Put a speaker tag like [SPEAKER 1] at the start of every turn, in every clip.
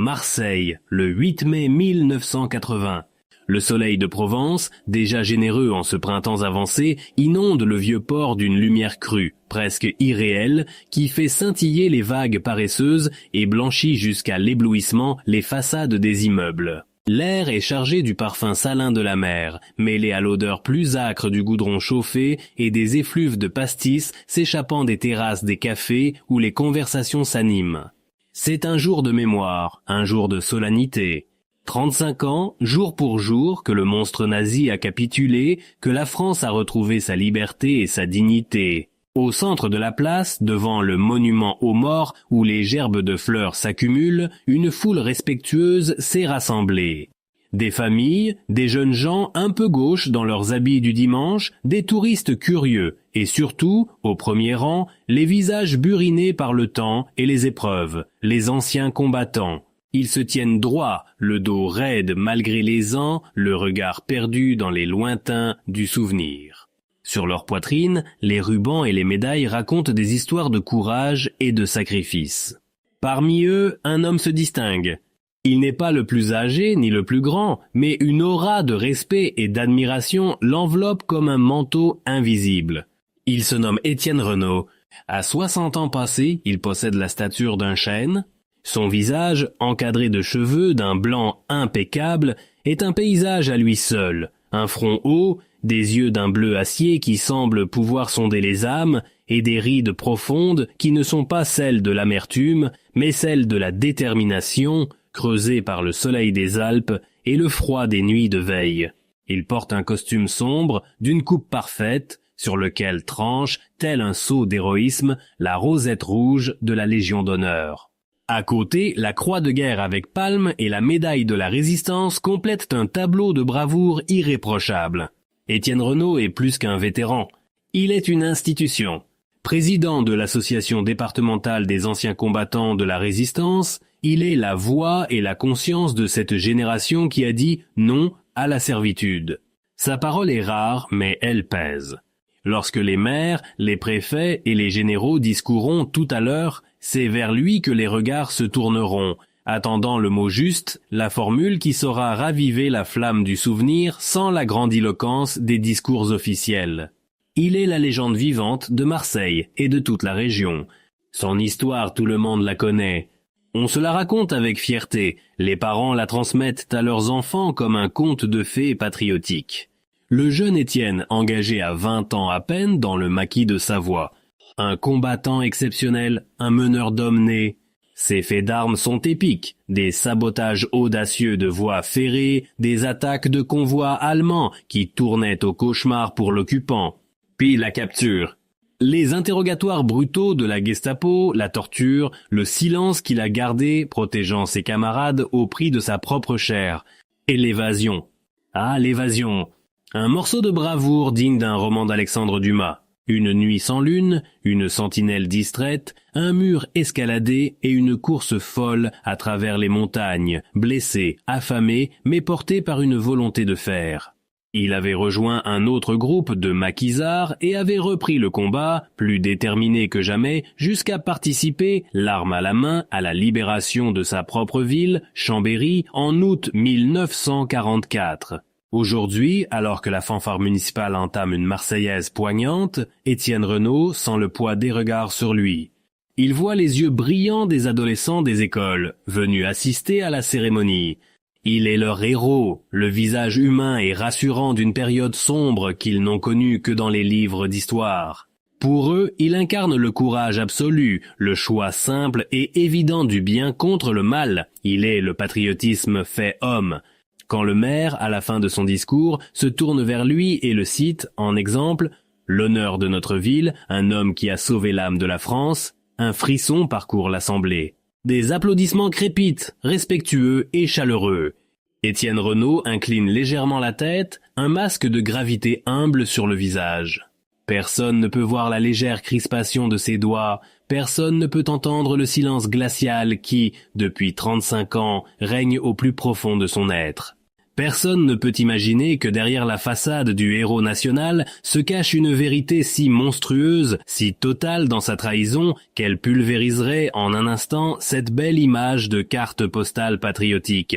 [SPEAKER 1] Marseille, le 8 mai 1980. Le soleil de Provence, déjà généreux en ce printemps avancé, inonde le vieux port d'une lumière crue, presque irréelle, qui fait scintiller les vagues paresseuses et blanchit jusqu'à l'éblouissement les façades des immeubles. L'air est chargé du parfum salin de la mer, mêlé à l'odeur plus âcre du goudron chauffé et des effluves de pastis s'échappant des terrasses des cafés où les conversations s'animent. C'est un jour de mémoire, un jour de solennité. 35 ans, jour pour jour, que le monstre nazi a capitulé, que la France a retrouvé sa liberté et sa dignité. Au centre de la place, devant le monument aux morts où les gerbes de fleurs s'accumulent, une foule respectueuse s'est rassemblée. Des familles, des jeunes gens un peu gauches dans leurs habits du dimanche, des touristes curieux et surtout, au premier rang, les visages burinés par le temps et les épreuves, les anciens combattants. Ils se tiennent droit, le dos raide malgré les ans, le regard perdu dans les lointains du souvenir. Sur leur poitrine, les rubans et les médailles racontent des histoires de courage et de sacrifice. Parmi eux, un homme se distingue. Il n'est pas le plus âgé ni le plus grand, mais une aura de respect et d'admiration l'enveloppe comme un manteau invisible. Il se nomme Étienne Renaud. À 60 ans passés, il possède la stature d'un chêne. Son visage, encadré de cheveux d'un blanc impeccable, est un paysage à lui seul. Un front haut, des yeux d'un bleu acier qui semblent pouvoir sonder les âmes, et des rides profondes qui ne sont pas celles de l'amertume, mais celles de la détermination, creusée par le soleil des Alpes et le froid des nuits de veille. Il porte un costume sombre, d'une coupe parfaite, sur lequel tranche, tel un sceau d'héroïsme, la rosette rouge de la Légion d'honneur. À côté, la croix de guerre avec palme et la médaille de la résistance complètent un tableau de bravoure irréprochable. Étienne Renaud est plus qu'un vétéran. Il est une institution. Président de l'association départementale des anciens combattants de la résistance, il est la voix et la conscience de cette génération qui a dit non à la servitude. Sa parole est rare, mais elle pèse. Lorsque les maires, les préfets et les généraux discourront tout à l'heure, c'est vers lui que les regards se tourneront, attendant le mot juste, la formule qui saura raviver la flamme du souvenir sans la grandiloquence des discours officiels. Il est la légende vivante de Marseille et de toute la région. Son histoire, tout le monde la connaît. On se la raconte avec fierté, les parents la transmettent à leurs enfants comme un conte de fées patriotique. Le jeune Étienne, engagé à 20 ans à peine dans le maquis de Savoie, un combattant exceptionnel, un meneur d'hommes nés. Ses faits d'armes sont épiques, des sabotages audacieux de voies ferrées, des attaques de convois allemands qui tournaient au cauchemar pour l'occupant, puis la capture. Les interrogatoires brutaux de la Gestapo, la torture, le silence qu'il a gardé protégeant ses camarades au prix de sa propre chair, et l'évasion. Ah, l'évasion! Un morceau de bravoure digne d'un roman d'Alexandre Dumas. Une nuit sans lune, une sentinelle distraite, un mur escaladé et une course folle à travers les montagnes, blessé, affamé, mais porté par une volonté de fer. Il avait rejoint un autre groupe de maquisards et avait repris le combat, plus déterminé que jamais, jusqu'à participer, l'arme à la main, à la libération de sa propre ville, Chambéry, en août 1944. Aujourd'hui, alors que la fanfare municipale entame une Marseillaise poignante, Étienne Renaud sent le poids des regards sur lui. Il voit les yeux brillants des adolescents des écoles, venus assister à la cérémonie. Il est leur héros, le visage humain et rassurant d'une période sombre qu'ils n'ont connue que dans les livres d'histoire. Pour eux, il incarne le courage absolu, le choix simple et évident du bien contre le mal. Il est le patriotisme fait homme. Quand le maire, à la fin de son discours, se tourne vers lui et le cite en exemple « L'honneur de notre ville, un homme qui a sauvé l'âme de la France », un frisson parcourt l'assemblée. Des applaudissements crépitent, respectueux et chaleureux. Étienne Renaud incline légèrement la tête, un masque de gravité humble sur le visage. Personne ne peut voir la légère crispation de ses doigts, personne ne peut entendre le silence glacial qui, depuis 35 ans, règne au plus profond de son être. Personne ne peut imaginer que derrière la façade du héros national se cache une vérité si monstrueuse, si totale dans sa trahison, qu'elle pulvériserait en un instant cette belle image de carte postale patriotique.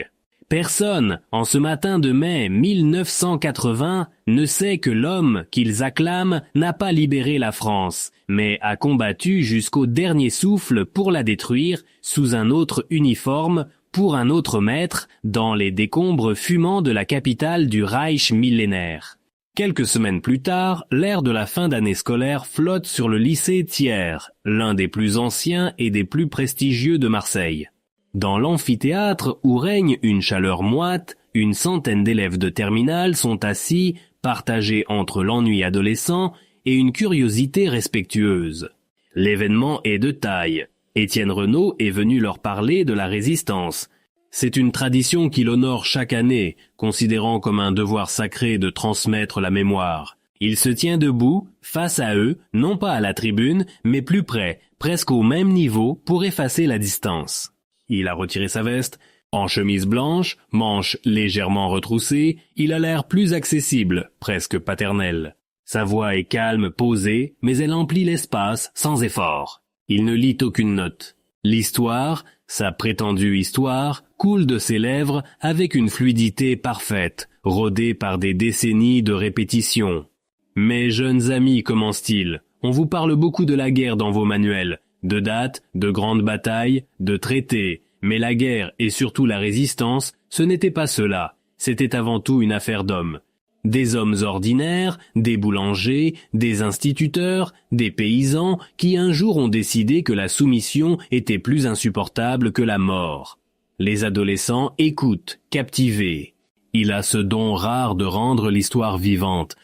[SPEAKER 1] Personne, en ce matin de mai 1980, ne sait que l'homme qu'ils acclament n'a pas libéré la France, mais a combattu jusqu'au dernier souffle pour la détruire, sous un autre uniforme, pour un autre maître, dans les décombres fumants de la capitale du Reich millénaire. Quelques semaines plus tard, l'air de la fin d'année scolaire flotte sur le lycée Thiers, l'un des plus anciens et des plus prestigieux de Marseille. Dans l'amphithéâtre où règne une chaleur moite, une centaine d'élèves de terminale sont assis, partagés entre l'ennui adolescent et une curiosité respectueuse. L'événement est de taille. Étienne Renaud est venu leur parler de la résistance. C'est une tradition qu'il honore chaque année, considérant comme un devoir sacré de transmettre la mémoire. Il se tient debout, face à eux, non pas à la tribune, mais plus près, presque au même niveau, pour effacer la distance. Il a retiré sa veste. En chemise blanche, manches légèrement retroussées, il a l'air plus accessible, presque paternel. Sa voix est calme, posée, mais elle emplit l'espace sans effort. Il ne lit aucune note. L'histoire, sa prétendue histoire, coule de ses lèvres avec une fluidité parfaite, rodée par des décennies de répétition. « Mes jeunes amis, commence-t-il, on vous parle beaucoup de la guerre dans vos manuels, de dates, de grandes batailles, de traités, mais la guerre et surtout la résistance, ce n'était pas cela, c'était avant tout une affaire d'hommes. Des hommes ordinaires, des boulangers, des instituteurs, des paysans qui un jour ont décidé que la soumission était plus insupportable que la mort. Les adolescents écoutent, captivés. Il a ce don rare de rendre l'histoire vivante.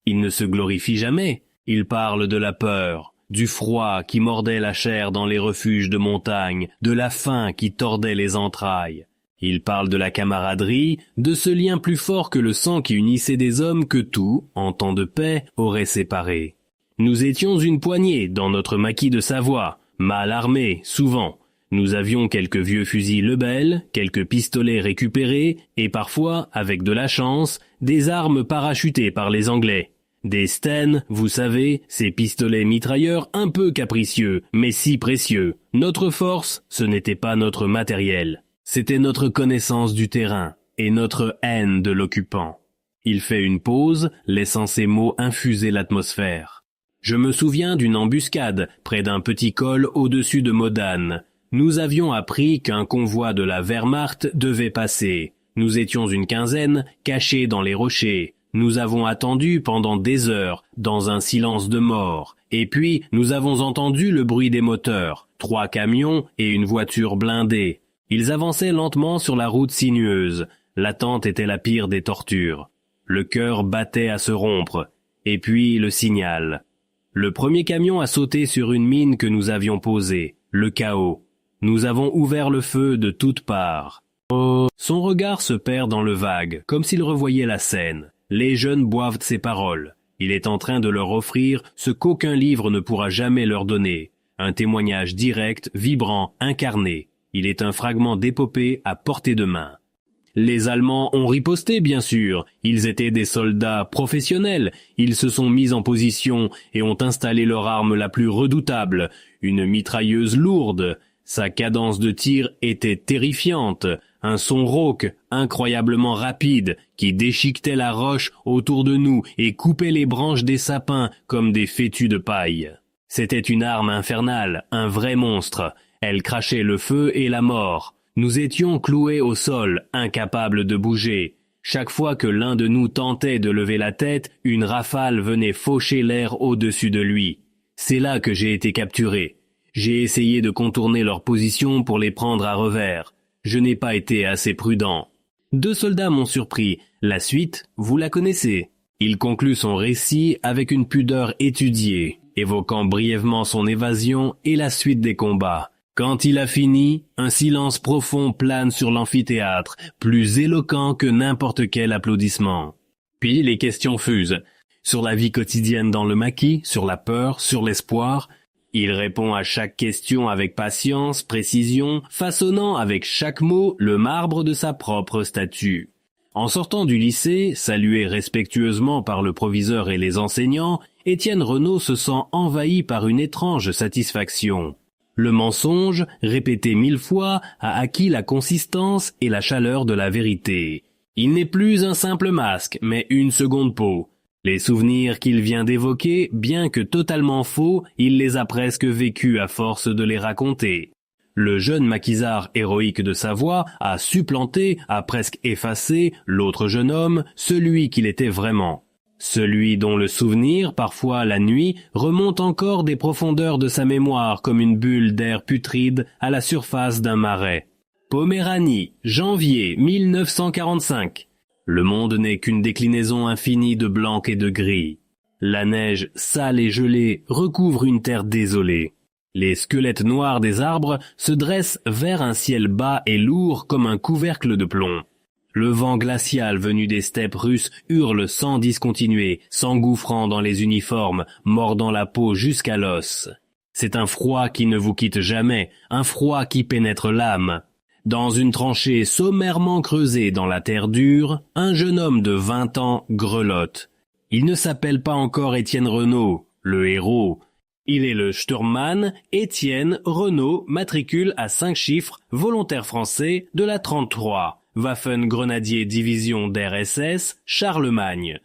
[SPEAKER 1] Il ne se glorifie jamais. Il parle de la peur, du froid qui mordait la chair dans les refuges de montagne, de la faim qui tordait les entrailles. Il parle de la camaraderie, de ce lien plus fort que le sang qui unissait des hommes que tout, en temps de paix, aurait séparés. Nous étions une poignée dans notre maquis de Savoie, mal armés, souvent. Nous avions quelques vieux fusils Lebel, quelques pistolets récupérés, et parfois, avec de la chance, des armes parachutées par les Anglais. Des Sten, vous savez, ces pistolets mitrailleurs un peu capricieux, mais si précieux. Notre force, ce n'était pas notre matériel. C'était notre connaissance du terrain et notre haine de l'occupant. Il fait une pause, laissant ces mots infuser l'atmosphère. Je me souviens d'une embuscade près d'un petit col au-dessus de Modane. Nous avions appris qu'un convoi de la Wehrmacht devait passer. Nous étions une quinzaine, cachés dans les rochers. Nous avons attendu pendant des heures, dans un silence de mort. Et puis, nous avons entendu le bruit des moteurs, 3 camions et une voiture blindée. Ils avançaient lentement sur la route sinueuse. L'attente était la pire des tortures. Le cœur battait à se rompre. Et puis le signal. Le premier camion a sauté sur une mine que nous avions posée. Le chaos. Nous avons ouvert le feu de toutes parts. Son regard se perd dans le vague, comme s'il revoyait la scène. Les jeunes boivent ses paroles. Il est en train de leur offrir ce qu'aucun livre ne pourra jamais leur donner. Un témoignage direct, vibrant, incarné. Il est un fragment d'épopée à portée de main. Les Allemands ont riposté, bien sûr. Ils étaient des soldats professionnels. Ils se sont mis en position et ont installé leur arme la plus redoutable, une mitrailleuse lourde. Sa cadence de tir était terrifiante. Un son rauque, incroyablement rapide, qui déchiquetait la roche autour de nous et coupait les branches des sapins comme des fétus de paille. C'était une arme infernale, un vrai monstre. Elle crachait le feu et la mort. Nous étions cloués au sol, incapables de bouger. Chaque fois que l'un de nous tentait de lever la tête, une rafale venait faucher l'air au-dessus de lui. C'est là que j'ai été capturé. J'ai essayé de contourner leur position pour les prendre à revers. Je n'ai pas été assez prudent. 2 soldats m'ont surpris. La suite, vous la connaissez. Il conclut son récit avec une pudeur étudiée, évoquant brièvement son évasion et la suite des combats. Quand il a fini, un silence profond plane sur l'amphithéâtre, plus éloquent que n'importe quel applaudissement. Puis les questions fusent. Sur la vie quotidienne dans le maquis, sur la peur, sur l'espoir. Il répond à chaque question avec patience, précision, façonnant avec chaque mot le marbre de sa propre statue. En sortant du lycée, salué respectueusement par le proviseur et les enseignants, Étienne Renaud se sent envahi par une étrange satisfaction. Le mensonge, répété 1000 fois, a acquis la consistance et la chaleur de la vérité. Il n'est plus un simple masque, mais une seconde peau. Les souvenirs qu'il vient d'évoquer, bien que totalement faux, il les a presque vécus à force de les raconter. Le jeune maquisard héroïque de Savoie a supplanté, a presque effacé, l'autre jeune homme, celui qu'il était vraiment. Celui dont le souvenir, parfois la nuit, remonte encore des profondeurs de sa mémoire comme une bulle d'air putride à la surface d'un marais. Poméranie, janvier 1945. Le monde n'est qu'une déclinaison infinie de blanc et de gris. La neige, sale et gelée, recouvre une terre désolée. Les squelettes noirs des arbres se dressent vers un ciel bas et lourd comme un couvercle de plomb. Le vent glacial venu des steppes russes hurle sans discontinuer, s'engouffrant dans les uniformes, mordant la peau jusqu'à l'os. C'est un froid qui ne vous quitte jamais, un froid qui pénètre l'âme. Dans une tranchée sommairement creusée dans la terre dure, un jeune homme de 20 ans grelotte. Il ne s'appelle pas encore Étienne Renaud, le héros. Il est le Sturmmann Étienne Renaud, matricule à 5 chiffres, volontaire français de la 33, Waffen-Grenadier Division d'RSS, Charlemagne.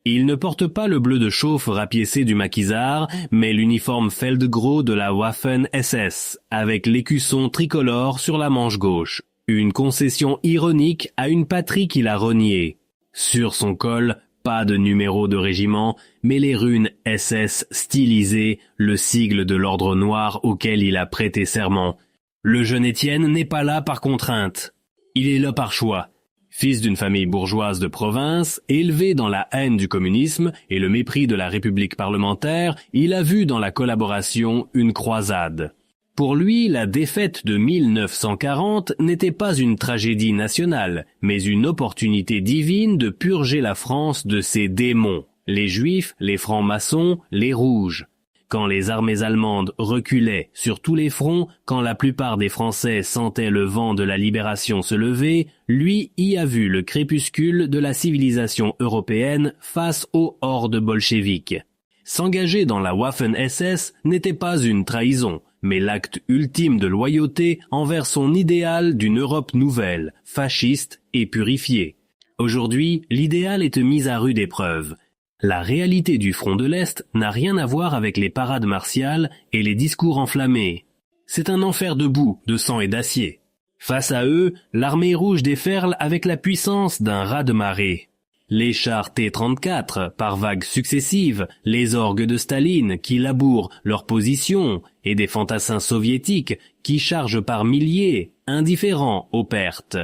[SPEAKER 1] Il ne porte pas le bleu de chauffe rapiécé du maquisard, mais l'uniforme Feldgrau de la Waffen-SS, avec l'écusson tricolore sur la manche gauche. Une concession ironique à une patrie qu'il a reniée. Sur son col, pas de numéro de régiment, mais les runes SS stylisées, le sigle de l'ordre noir auquel il a prêté serment. Le jeune Étienne n'est pas là par contrainte. Il est là par choix. Fils d'une famille bourgeoise de province, élevé dans la haine du communisme et le mépris de la République parlementaire, il a vu dans la collaboration une croisade. Pour lui, la défaite de 1940 n'était pas une tragédie nationale, mais une opportunité divine de purger la France de ses démons, les Juifs, les francs-maçons, les Rouges. Quand les armées allemandes reculaient sur tous les fronts, quand la plupart des Français sentaient le vent de la libération se lever, lui y a vu le crépuscule de la civilisation européenne face aux hordes bolcheviques. S'engager dans la Waffen-SS n'était pas une trahison, mais l'acte ultime de loyauté envers son idéal d'une Europe nouvelle, fasciste et purifiée. Aujourd'hui, l'idéal est mis à rude épreuve. La réalité du front de l'Est n'a rien à voir avec les parades martiales et les discours enflammés. C'est un enfer de boue, de sang et d'acier. Face à eux, l'armée rouge déferle avec la puissance d'un raz-de-marée. Les chars T-34, par vagues successives, les orgues de Staline qui labourent leur position et des fantassins soviétiques qui chargent par milliers, indifférents aux pertes.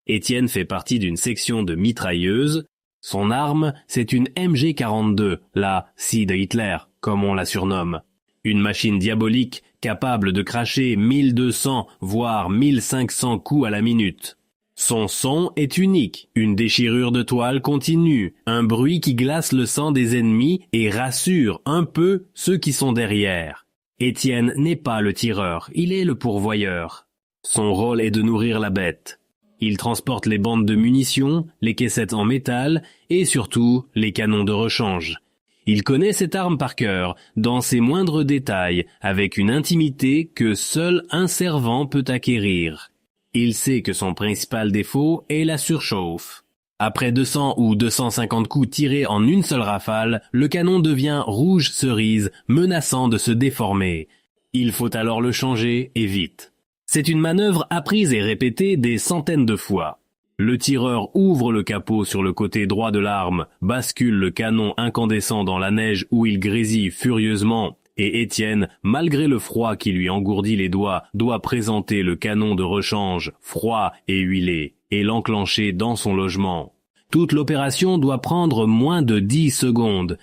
[SPEAKER 1] Étienne fait partie d'une section de mitrailleuses. Son arme, c'est une MG42, la scie de Hitler, comme on la surnomme. Une machine diabolique capable de cracher 1200, voire 1500 coups à la minute. Son son est unique, une déchirure de toile continue, un bruit qui glace le sang des ennemis et rassure un peu ceux qui sont derrière. Étienne n'est pas le tireur, il est le pourvoyeur. Son rôle est de nourrir la bête. Il transporte les bandes de munitions, les caissettes en métal et surtout les canons de rechange. Il connaît cette arme par cœur, dans ses moindres détails, avec une intimité que seul un servant peut acquérir. Il sait que son principal défaut est la surchauffe. Après 200 ou 250 coups tirés en une seule rafale, le canon devient rouge cerise, menaçant de se déformer. Il faut alors le changer et vite. C'est une manœuvre apprise et répétée des centaines de fois. Le tireur ouvre le capot sur le côté droit de l'arme, bascule le canon incandescent dans la neige où il grésille furieusement, et Étienne, malgré le froid qui lui engourdit les doigts, doit présenter le canon de rechange, froid et huilé, et l'enclencher dans son logement. Toute l'opération doit prendre moins de 10 secondes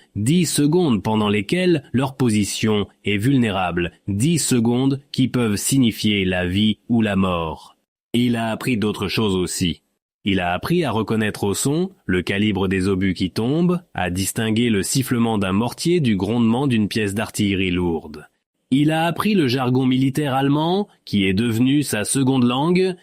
[SPEAKER 1] pendant lesquelles leur position est vulnérable, 10 secondes qui peuvent signifier la vie ou la mort. Il a appris d'autres choses aussi. Il a appris à reconnaître au son le calibre des obus qui tombent, à distinguer le sifflement d'un mortier du grondement d'une pièce d'artillerie lourde. Il a appris le jargon militaire allemand, qui est devenu sa seconde langue.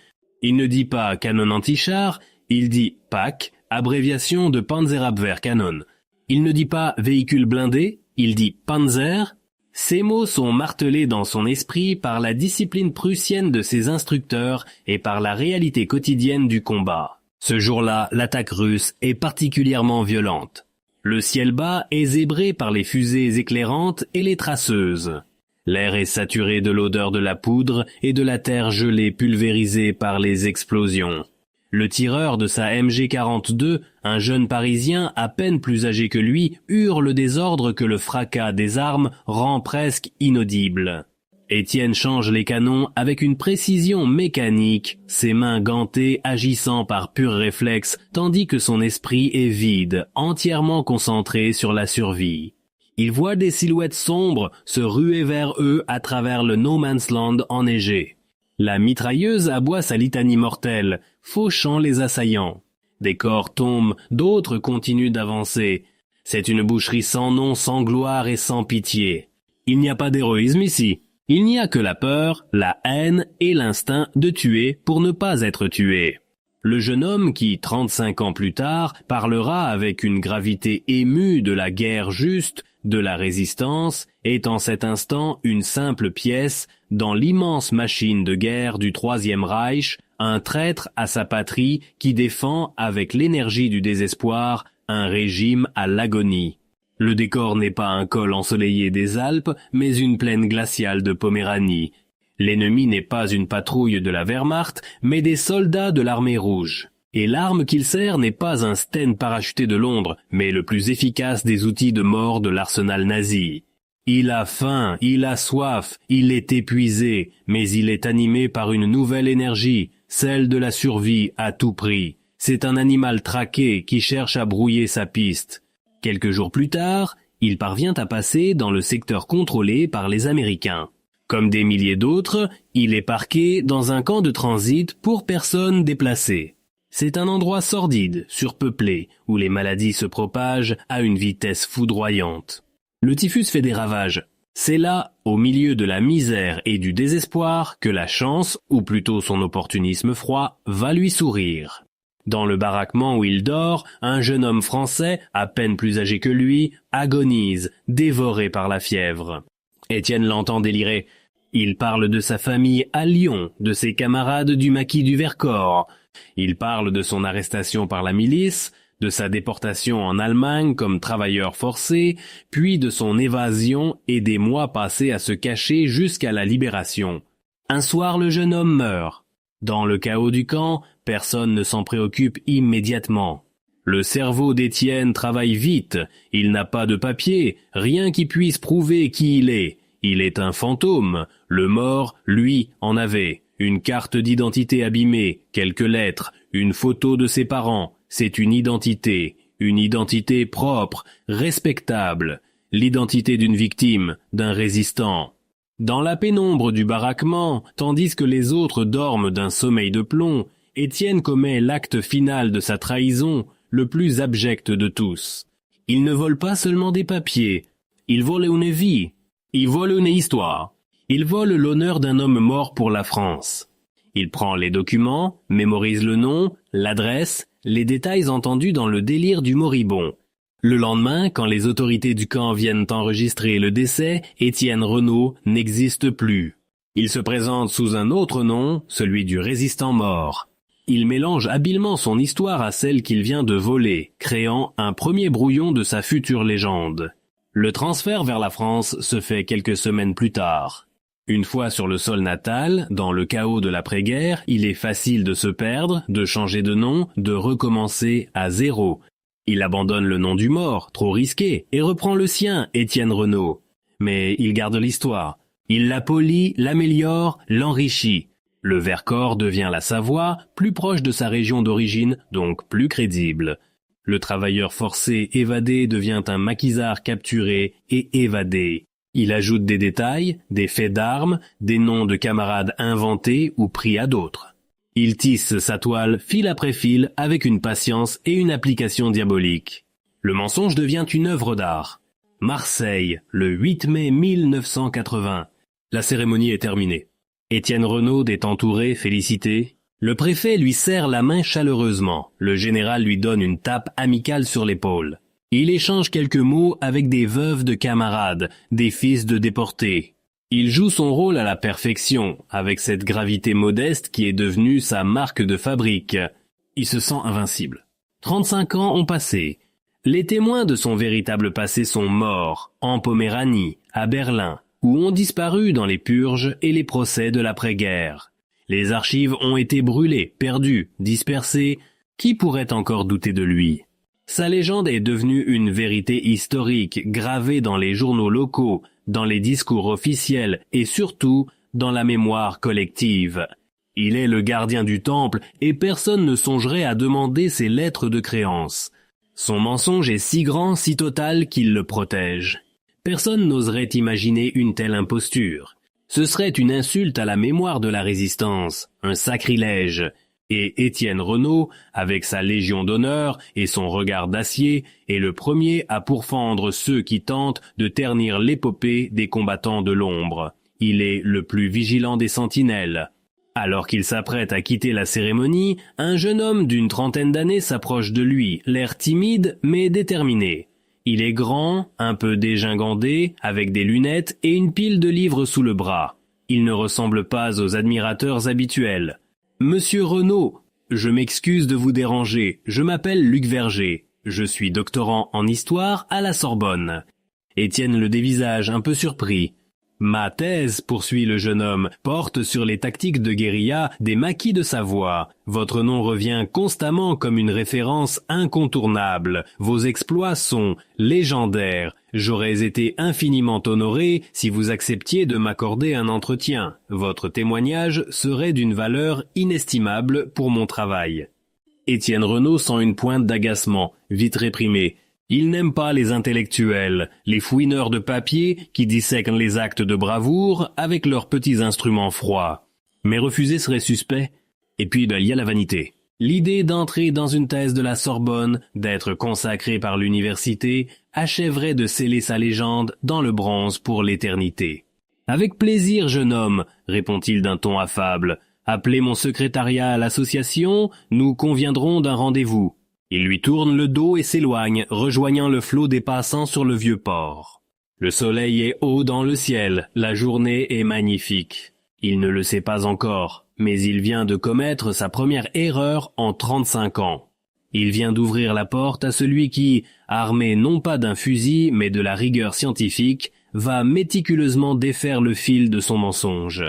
[SPEAKER 1] Il ne dit pas canon anti-char, il dit PAC, abréviation de Panzerabwehrkanone. Il ne dit pas véhicule blindé, il dit Panzer. Ces mots sont martelés dans son esprit par la discipline prussienne de ses instructeurs et par la réalité quotidienne du combat. Ce jour-là, l'attaque russe est particulièrement violente. Le ciel bas est zébré par les fusées éclairantes et les traceuses. L'air est saturé de l'odeur de la poudre et de la terre gelée pulvérisée par les explosions. Le tireur de sa MG42, un jeune Parisien à peine plus âgé que lui, hurle des ordres que le fracas des armes rend presque inaudible. Étienne change les canons avec une précision mécanique, ses mains gantées agissant par pur réflexe, tandis que son esprit est vide, entièrement concentré sur la survie. Il voit des silhouettes sombres se ruer vers eux à travers le no man's land enneigé. La mitrailleuse aboie sa litanie mortelle, fauchant les assaillants. Des corps tombent, d'autres continuent d'avancer. C'est une boucherie sans nom, sans gloire et sans pitié. Il n'y a pas d'héroïsme ici. Il n'y a que la peur, la haine et l'instinct de tuer pour ne pas être tué. Le jeune homme qui, 35 ans plus tard, parlera avec une gravité émue de la guerre juste, de la résistance, est en cet instant une simple pièce dans l'immense machine de guerre du Troisième Reich, un traître à sa patrie qui défend avec l'énergie du désespoir un régime à l'agonie. Le décor n'est pas un col ensoleillé des Alpes, mais une plaine glaciale de Poméranie. L'ennemi n'est pas une patrouille de la Wehrmacht, mais des soldats de l'armée rouge. Et l'arme qu'il sert n'est pas un Sten parachuté de Londres, mais le plus efficace des outils de mort de l'arsenal nazi. Il a faim, il a soif, il est épuisé, mais il est animé par une nouvelle énergie, celle de la survie à tout prix. C'est un animal traqué qui cherche à brouiller sa piste. Quelques jours plus tard, il parvient à passer dans le secteur contrôlé par les Américains. Comme des milliers d'autres, il est parqué dans un camp de transit pour personnes déplacées. C'est un endroit sordide, surpeuplé, où les maladies se propagent à une vitesse foudroyante. Le typhus fait des ravages. C'est là, au milieu de la misère et du désespoir, que la chance, ou plutôt son opportunisme froid, va lui sourire. Dans le baraquement où il dort, un jeune homme français, à peine plus âgé que lui, agonise, dévoré par la fièvre. Étienne l'entend délirer. Il parle de sa famille à Lyon, de ses camarades du maquis du Vercors. Il parle de son arrestation par la milice, de sa déportation en Allemagne comme travailleur forcé, puis de son évasion et des mois passés à se cacher jusqu'à la libération. Un soir, le jeune homme meurt. Dans le chaos du camp, personne ne s'en préoccupe immédiatement. Le cerveau d'Étienne travaille vite, il n'a pas de papier, rien qui puisse prouver qui il est. Il est un fantôme, le mort, lui, en avait. Une carte d'identité abîmée, quelques lettres, une photo de ses parents, c'est une identité propre, respectable, l'identité d'une victime, d'un résistant. Dans la pénombre du baraquement, tandis que les autres dorment d'un sommeil de plomb, Étienne commet l'acte final de sa trahison, le plus abject de tous. Il ne vole pas seulement des papiers, il vole une vie, il vole une histoire. Il vole l'honneur d'un homme mort pour la France. Il prend les documents, mémorise le nom, l'adresse, les détails entendus dans le délire du moribond. Le lendemain, quand les autorités du camp viennent enregistrer le décès, Étienne Renaud n'existe plus. Il se présente sous un autre nom, celui du résistant mort. Il mélange habilement son histoire à celle qu'il vient de voler, créant un premier brouillon de sa future légende. Le transfert vers la France se fait quelques semaines plus tard. Une fois sur le sol natal, dans le chaos de l'après-guerre, il est facile de se perdre, de changer de nom, de recommencer à zéro. Il abandonne le nom du mort, trop risqué, et reprend le sien, Étienne Renaud. Mais il garde l'histoire. Il la polit, l'améliore, l'enrichit. Le Vercors devient la Savoie, plus proche de sa région d'origine, donc plus crédible. Le travailleur forcé évadé devient un maquisard capturé et évadé. Il ajoute des détails, des faits d'armes, des noms de camarades inventés ou pris à d'autres. Il tisse sa toile fil après fil avec une patience et une application diabolique. Le mensonge devient une œuvre d'art. Marseille, le 8 mai 1980. La cérémonie est terminée. Étienne Renaud est entouré, félicité. Le préfet lui serre la main chaleureusement. Le général lui donne une tape amicale sur l'épaule. Il échange quelques mots avec des veuves de camarades, des fils de déportés. Il joue son rôle à la perfection, avec cette gravité modeste qui est devenue sa marque de fabrique. Il se sent invincible. 35 ans ont passé. Les témoins de son véritable passé sont morts, en Poméranie, à Berlin, ou ont disparu dans les purges et les procès de l'après-guerre. Les archives ont été brûlées, perdues, dispersées. Qui pourrait encore douter de lui ? Sa légende est devenue une vérité historique, gravée dans les journaux locaux, dans les discours officiels et surtout dans la mémoire collective. Il est le gardien du temple et personne ne songerait à demander ses lettres de créance. Son mensonge est si grand, si total qu'il le protège. Personne n'oserait imaginer une telle imposture. Ce serait une insulte à la mémoire de la résistance, un sacrilège. Et Étienne Renaud, avec sa Légion d'honneur et son regard d'acier, est le premier à pourfendre ceux qui tentent de ternir l'épopée des combattants de l'ombre. Il est le plus vigilant des sentinelles. Alors qu'il s'apprête à quitter la cérémonie, un jeune homme d'une trentaine d'années s'approche de lui, l'air timide mais déterminé. Il est grand, un peu dégingandé, avec des lunettes et une pile de livres sous le bras. Il ne ressemble pas aux admirateurs habituels. « Monsieur Renaud, je m'excuse de vous déranger, je m'appelle Luc Verger, je suis doctorant en histoire à la Sorbonne. » Étienne le dévisage, un peu surpris. « Ma thèse, poursuit le jeune homme, porte sur les tactiques de guérilla des maquis de Savoie. Votre nom revient constamment comme une référence incontournable. Vos exploits sont légendaires. J'aurais été infiniment honoré si vous acceptiez de m'accorder un entretien. Votre témoignage serait d'une valeur inestimable pour mon travail. » Étienne Renaud sent une pointe d'agacement, vite réprimée. Il n'aime pas les intellectuels, les fouineurs de papier qui dissèquent les actes de bravoure avec leurs petits instruments froids. Mais refuser serait suspect. Et puis, il y a la vanité. L'idée d'entrer dans une thèse de la Sorbonne, d'être consacré par l'université, achèverait de sceller sa légende dans le bronze pour l'éternité. « Avec plaisir, jeune homme, répond-il d'un ton affable. Appelez mon secrétariat à l'association, nous conviendrons d'un rendez-vous. Il lui tourne le dos et s'éloigne, rejoignant le flot des passants sur le vieux port. Le soleil est haut dans le ciel, la journée est magnifique. Il ne le sait pas encore, mais il vient de commettre sa première erreur en 35 ans. Il vient d'ouvrir la porte à celui qui, armé non pas d'un fusil mais de la rigueur scientifique, va méticuleusement défaire le fil de son mensonge.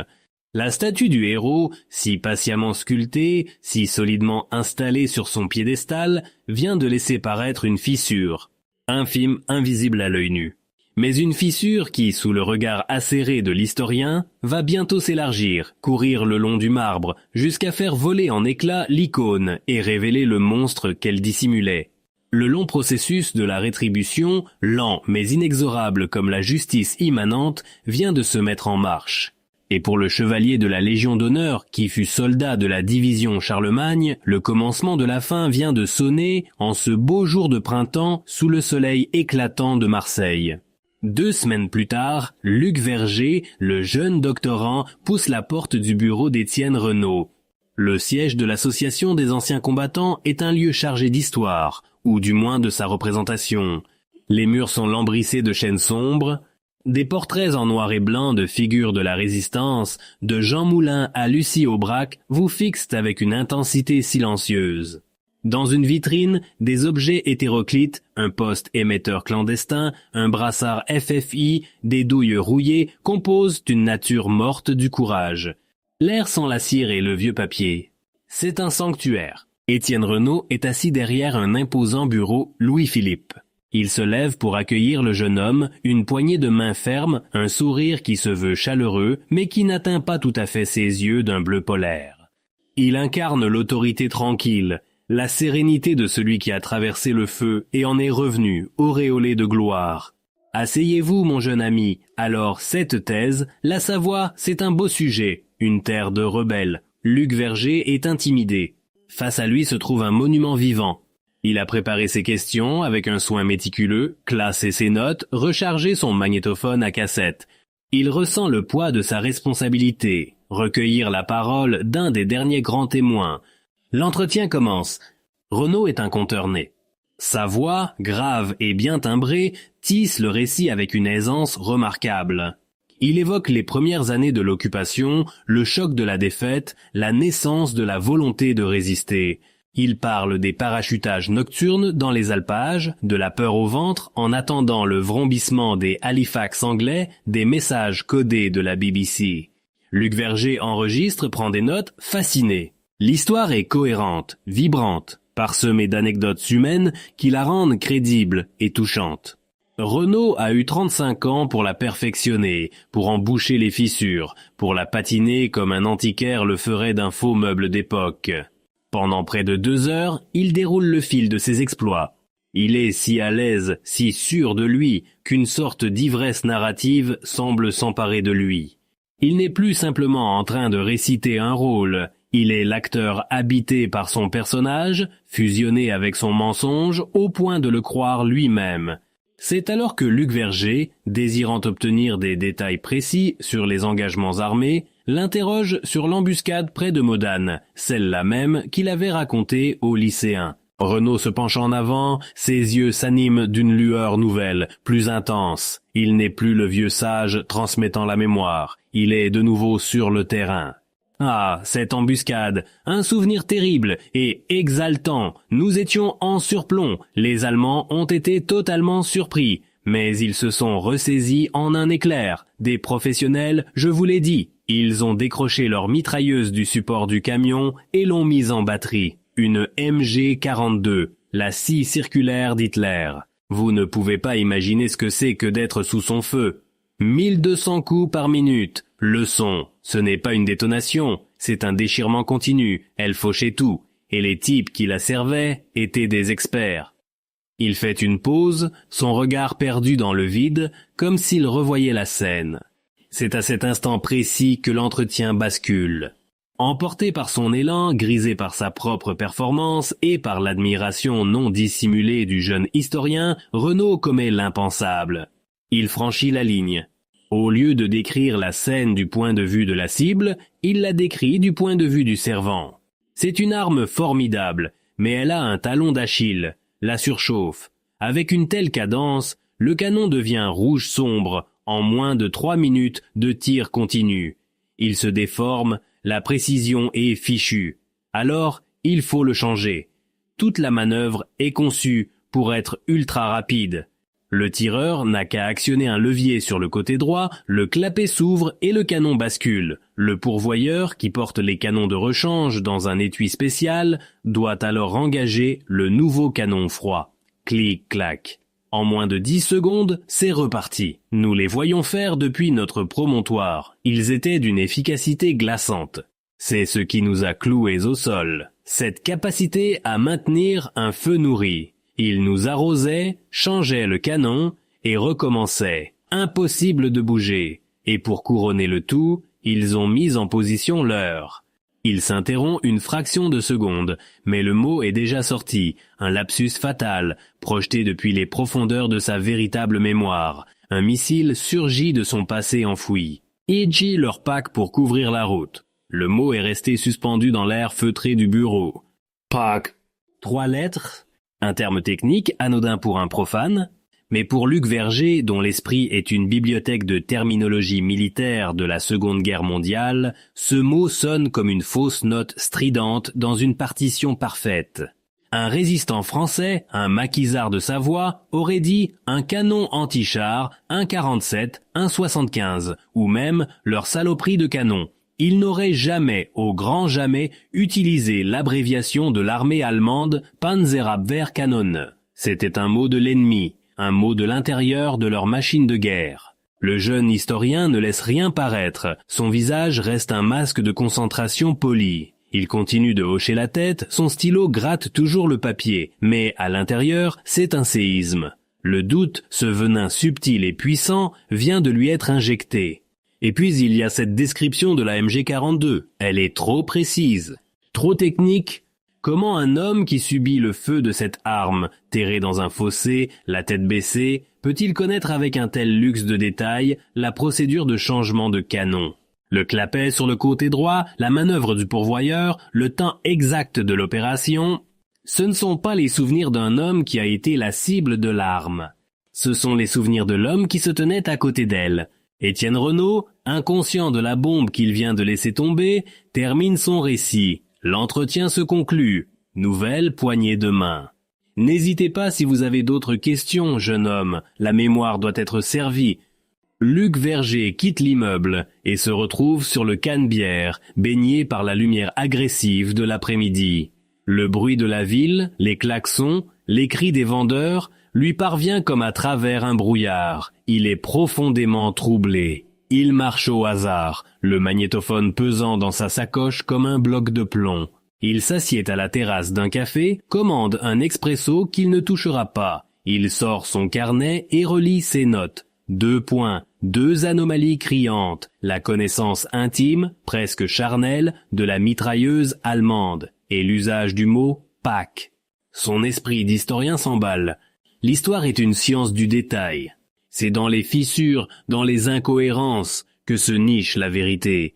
[SPEAKER 1] La statue du héros, si patiemment sculptée, si solidement installée sur son piédestal, vient de laisser paraître une fissure, infime, invisible à l'œil nu. Mais une fissure qui, sous le regard acéré de l'historien, va bientôt s'élargir, courir le long du marbre, jusqu'à faire voler en éclats l'icône et révéler le monstre qu'elle dissimulait. Le long processus de la rétribution, lent mais inexorable comme la justice immanente, vient de se mettre en marche. Et pour le chevalier de la Légion d'honneur, qui fut soldat de la division Charlemagne, le commencement de la fin vient de sonner en ce beau jour de printemps sous le soleil éclatant de Marseille. 2 semaines plus tard, Luc Verger, le jeune doctorant, pousse la porte du bureau d'Étienne Renaud. Le siège de l'association des anciens combattants est un lieu chargé d'histoire, ou du moins de sa représentation. Les murs sont lambrissés de chênes sombres. Des portraits en noir et blanc de figures de la résistance, de Jean Moulin à Lucie Aubrac, vous fixent avec une intensité silencieuse. Dans une vitrine, des objets hétéroclites, un poste émetteur clandestin, un brassard FFI, des douilles rouillées, composent une nature morte du courage. L'air sent la cire et le vieux papier. C'est un sanctuaire. Étienne Renaud est assis derrière un imposant bureau Louis-Philippe. Il se lève pour accueillir le jeune homme, une poignée de main ferme, un sourire qui se veut chaleureux, mais qui n'atteint pas tout à fait ses yeux d'un bleu polaire. Il incarne l'autorité tranquille, la sérénité de celui qui a traversé le feu et en est revenu, auréolé de gloire. Asseyez-vous, mon jeune ami. Alors, cette thèse, la Savoie, c'est un beau sujet, une terre de rebelles. Luc Verger est intimidé. Face à lui se trouve un monument vivant. Il a préparé ses questions avec un soin méticuleux, classé ses notes, rechargé son magnétophone à cassette. Il ressent le poids de sa responsabilité. recueillir la parole d'un des derniers grands témoins. L'entretien commence. Renaud est un conteur né. Sa voix, grave et bien timbrée, tisse le récit avec une aisance remarquable. Il évoque les premières années de l'occupation, le choc de la défaite, la naissance de la volonté de résister. Il parle des parachutages nocturnes dans les alpages, de la peur au ventre en attendant le vrombissement des Halifax anglais, des messages codés de la BBC. Luc Verger enregistre, prend des notes, fasciné. L'histoire est cohérente, vibrante, parsemée d'anecdotes humaines qui la rendent crédible et touchante. Renaud a eu 35 ans pour la perfectionner, pour en boucher les fissures, pour la patiner comme un antiquaire le ferait d'un faux meuble d'époque. Pendant près de 2 heures, il déroule le fil de ses exploits. Il est si à l'aise, si sûr de lui, qu'une sorte d'ivresse narrative semble s'emparer de lui. Il n'est plus simplement en train de réciter un rôle, il est l'acteur habité par son personnage, fusionné avec son mensonge, au point de le croire lui-même. C'est alors que Luc Verger, désirant obtenir des détails précis sur les engagements armés, l'interroge sur l'embuscade près de Modane, celle-là même qu'il avait racontée aux lycéens. Renaud se penche en avant, ses yeux s'animent d'une lueur nouvelle, plus intense. Il n'est plus le vieux sage transmettant la mémoire, il est de nouveau sur le terrain. Ah, cette embuscade, un souvenir terrible et exaltant. Nous étions en surplomb, les Allemands ont été totalement surpris, mais ils se sont ressaisis en un éclair. Des professionnels, je vous l'ai dit, ils ont décroché leur mitrailleuse du support du camion et l'ont mise en batterie. Une MG-42, la scie circulaire d'Hitler. Vous ne pouvez pas imaginer ce que c'est que d'être sous son feu. 1200 coups par minute. Le son, ce n'est pas une détonation, c'est un déchirement continu, elle fauchait tout, et les types qui la servaient étaient des experts. Il fait une pause, son regard perdu dans le vide, comme s'il revoyait la scène. C'est à cet instant précis que l'entretien bascule. Emporté par son élan, grisé par sa propre performance et par l'admiration non dissimulée du jeune historien, Renaud commet l'impensable. Il franchit la ligne. Au lieu de décrire la scène du point de vue de la cible, il la décrit du point de vue du servant. C'est une arme formidable, mais elle a un talon d'Achille, la surchauffe. Avec une telle cadence, le canon devient rouge sombre en moins de 3 minutes de tir continu. Il se déforme, la précision est fichue. Alors, il faut le changer. Toute la manœuvre est conçue pour être ultra rapide. Le tireur n'a qu'à actionner un levier sur le côté droit, le clapet s'ouvre et le canon bascule. Le pourvoyeur, qui porte les canons de rechange dans un étui spécial, doit alors engager le nouveau canon froid. Clic-clac. En moins de 10 secondes, c'est reparti. Nous les voyons faire depuis notre promontoire. Ils étaient d'une efficacité glaçante. C'est ce qui nous a cloués au sol. Cette capacité à maintenir un feu nourri. Ils nous arrosaient, changeaient le canon et recommençaient. Impossible de bouger. Et pour couronner le tout, ils ont mis en position l'heure. Il s'interrompt une fraction de seconde, mais le mot est déjà sorti, un lapsus fatal, projeté depuis les profondeurs de sa véritable mémoire. Un missile surgit de son passé enfoui. Iji leur pack pour couvrir la route. Le mot est resté suspendu dans l'air feutré du bureau. Pack. 3 lettres. Un terme technique, anodin pour un profane, mais pour Luc Verger, dont l'esprit est une bibliothèque de terminologie militaire de la Seconde Guerre mondiale, ce mot sonne comme une fausse note stridente dans une partition parfaite. Un résistant français, un maquisard de Savoie, aurait dit un canon anti-char, un 47, un 75, ou même leur saloperie de canon. Il n'aurait jamais, au grand jamais, utilisé l'abréviation de l'armée allemande Panzerabwehrkanone. C'était un mot de l'ennemi, un mot de l'intérieur de leur machine de guerre. Le jeune historien ne laisse rien paraître, son visage reste un masque de concentration poli. Il continue de hocher la tête, son stylo gratte toujours le papier, mais à l'intérieur, c'est un séisme. Le doute, ce venin subtil et puissant, vient de lui être injecté. Et puis il y a cette description de la MG42. Elle est trop précise, trop technique. Comment un homme qui subit le feu de cette arme, terré dans un fossé, la tête baissée, peut-il connaître avec un tel luxe de détails la procédure de changement de canon ? Le clapet sur le côté droit, la manœuvre du pourvoyeur, le temps exact de l'opération, ce ne sont pas les souvenirs d'un homme qui a été la cible de l'arme. Ce sont les souvenirs de l'homme qui se tenait à côté d'elle. Étienne Renaud, inconscient de la bombe qu'il vient de laisser tomber, termine son récit. L'entretien se conclut. Nouvelle poignée de main. N'hésitez pas si vous avez d'autres questions, jeune homme. La mémoire doit être servie. Luc Verger quitte l'immeuble et se retrouve sur le Canebière, baigné par la lumière agressive de l'après-midi. Le bruit de la ville, les klaxons, les cris des vendeurs, lui parvient comme à travers un brouillard. Il est profondément troublé. Il marche au hasard, le magnétophone pesant dans sa sacoche comme un bloc de plomb. Il s'assied à la terrasse d'un café, commande un expresso qu'il ne touchera pas. Il sort son carnet et relit ses notes. 2 points, 2 anomalies criantes, la connaissance intime, presque charnelle, de la mitrailleuse allemande, et l'usage du mot « Pâques ». Son esprit d'historien s'emballe. L'histoire est une science du détail. C'est dans les fissures, dans les incohérences, que se niche la vérité.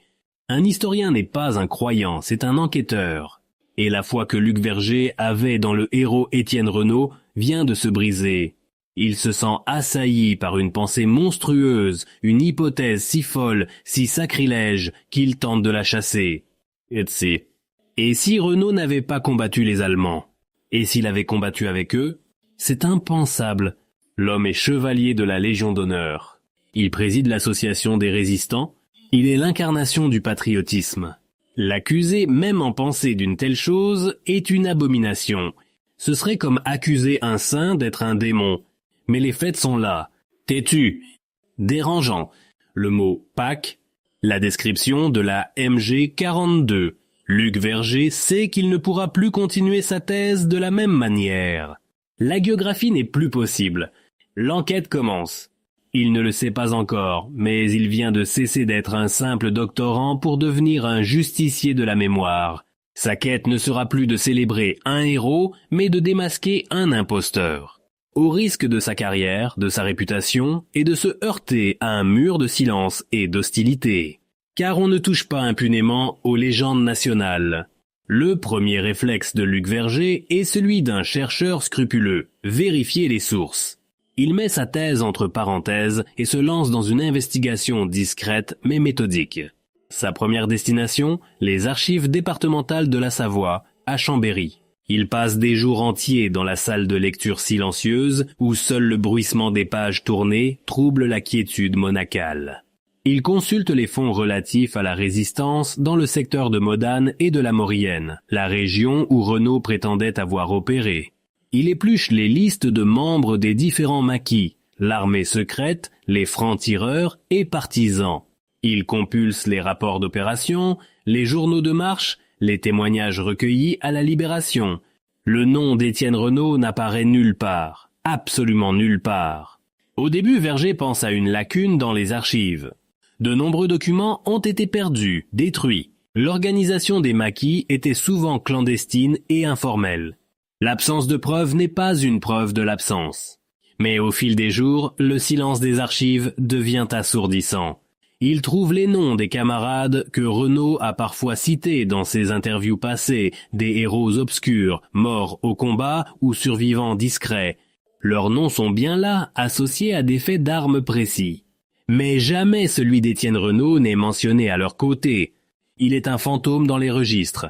[SPEAKER 1] Un historien n'est pas un croyant, c'est un enquêteur. Et la foi que Luc Verger avait dans le héros Étienne Renaud vient de se briser. Il se sent assailli par une pensée monstrueuse, une hypothèse si folle, si sacrilège, qu'il tente de la chasser. Et si Renaud n'avait pas combattu les Allemands? Et s'il avait combattu avec eux? C'est impensable. L'homme est chevalier de la Légion d'honneur. Il préside l'association des résistants. Il est l'incarnation du patriotisme. L'accuser, même en pensée d'une telle chose, est une abomination. Ce serait comme accuser un saint d'être un démon. Mais les faits sont là. Têtu. Dérangeant. Le mot « Pâques », la description de la MG 42. Luc Verger sait qu'il ne pourra plus continuer sa thèse de la même manière. L'hagiographie n'est plus possible. L'enquête commence. Il ne le sait pas encore, mais il vient de cesser d'être un simple doctorant pour devenir un justicier de la mémoire. Sa quête ne sera plus de célébrer un héros, mais de démasquer un imposteur. Au risque de sa carrière, de sa réputation, et de se heurter à un mur de silence et d'hostilité. Car on ne touche pas impunément aux légendes nationales. Le premier réflexe de Luc Verger est celui d'un chercheur scrupuleux, vérifier les sources. Il met sa thèse entre parenthèses et se lance dans une investigation discrète mais méthodique. Sa première destination, les archives départementales de la Savoie, à Chambéry. Il passe des jours entiers dans la salle de lecture silencieuse où seul le bruissement des pages tournées trouble la quiétude monacale. Il consulte les fonds relatifs à la résistance dans le secteur de Modane et de la Maurienne, la région où Renaud prétendait avoir opéré. Il épluche les listes de membres des différents maquis, l'armée secrète, les francs-tireurs et partisans. Il compulse les rapports d'opération, les journaux de marche, les témoignages recueillis à la Libération. Le nom d'Étienne Renaud n'apparaît nulle part, absolument nulle part. Au début, Verger pense à une lacune dans les archives. De nombreux documents ont été perdus, détruits. L'organisation des maquis était souvent clandestine et informelle. L'absence de preuves n'est pas une preuve de l'absence. Mais au fil des jours, le silence des archives devient assourdissant. Il trouve les noms des camarades que Renaud a parfois cités dans ses interviews passées, des héros obscurs, morts au combat ou survivants discrets. Leurs noms sont bien là, associés à des faits d'armes précis. Mais jamais celui d'Étienne Renaud n'est mentionné à leur côté. Il est un fantôme dans les registres.